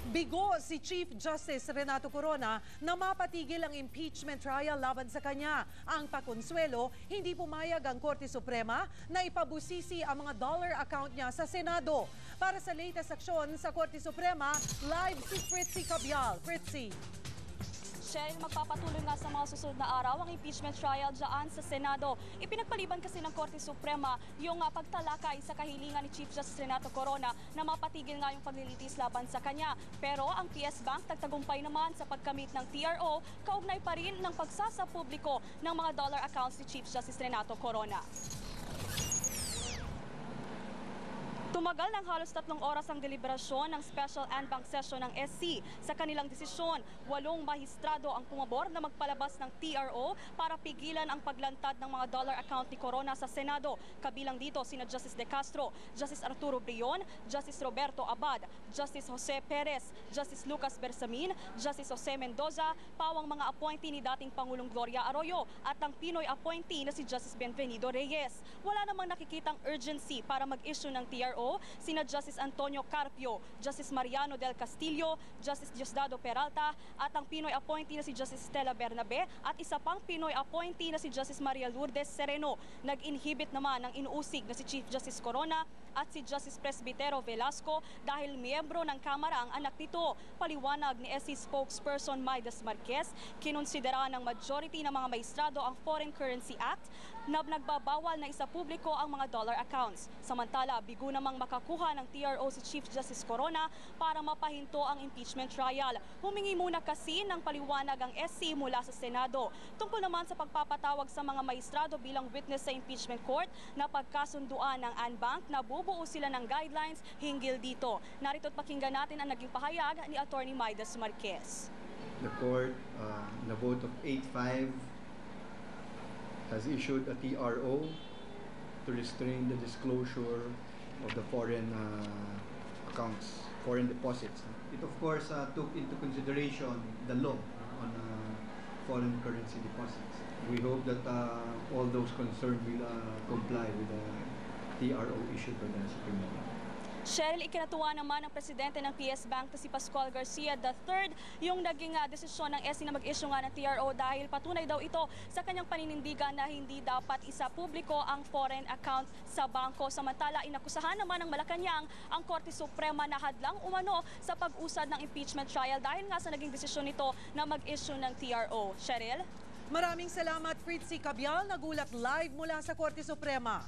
Bigo si Chief Justice Renato Corona na mapatigil ang impeachment trial laban sa kanya. Ang pakonsuelo, hindi pumayag ang Korte Suprema na ipabusisi ang mga dollar account niya sa Senado. Para sa latest aksyon sa Korte Suprema, live si Fritzy Cabial. Fritzy. Cheryl, magpapatuloy nga sa mga susunod na araw ang impeachment trial dyan sa Senado. Ipinagpaliban kasi ng Korte Suprema yung pagtalakay sa kahilingan ni Chief Justice Renato Corona na mapatigil nga yung paglilitis laban sa kanya. Pero ang PS Bank tagtagumpay naman sa pagkamit ng TRO, kaugnay pa rin ng pagsasapubliko ng mga dollar accounts ni Chief Justice Renato Corona. Tumagal ng halos 3 oras ang deliberasyon ng Special en banc session ng SC. Sa kanilang desisyon, 8 mahistrado ang pumabor na magpalabas ng TRO para pigilan ang paglantad ng mga dollar account ni Corona sa Senado. Kabilang dito sina Justice De Castro, Justice Arturo Brion, Justice Roberto Abad, Justice Jose Perez, Justice Lucas Bersamin, Justice Jose Mendoza, pawang mga appointee ni dating Pangulong Gloria Arroyo at ang Pinoy appointee na si Justice Benvenido Reyes. Wala namang nakikitang urgency para mag-issue ng TRO sina Justice Antonio Carpio, Justice Mariano del Castillo, Justice Diosdado Peralta at ang Pinoy appointee na si Justice Stella Bernabe at isa pang Pinoy appointee na si Justice Maria Lourdes Sereno. Nag-inhibit naman ng inuusig na si Chief Justice Corona at si Justice Presbitero Velasco dahil miyembro ng Kamara ang anak nito. Paliwanag ni SC spokesperson Maidas Marquez, kinonsidera ng majority ng mga maestrado ang Foreign Currency Act na nagbabawal na isapubliko ang mga dollar accounts. Samantala, bigo namang makakuha ng TRO si Chief Justice Corona para mapahinto ang impeachment trial. Humingi muna kasi ng paliwanag ang SC mula sa Senado. Tungkol naman sa pagpapatawag sa mga maestrado bilang witness sa impeachment court na pagkasunduan ng en banc na bubuo sila ng guidelines hinggil dito. Narito't pakinggan natin ang naging pahayag ni Attorney Maidas Marquez. The court, in a vote of 8-5, has issued a TRO to restrain the disclosure of the foreign accounts, foreign deposits. It of course took into consideration the law on foreign currency deposits. We hope that all those concerned will comply with the TRO issued by the Supreme Court. Cheryl, ikinatuwa naman ng presidente ng PS Bank na si Pascual Garcia III yung naging desisyon ng SC na mag-issue nga ng TRO dahil patunay daw ito sa kanyang paninindigan na hindi dapat isa publiko ang foreign account sa bangko. Samantala, inakusahan naman ng Malacanang ang Korte Suprema na hadlang umano sa pag-usad ng impeachment trial dahil nga sa naging desisyon nito na mag-issue ng TRO. Cheryl? Maraming salamat, Fritzy Cabial. Nagulat live mula sa Korte Suprema.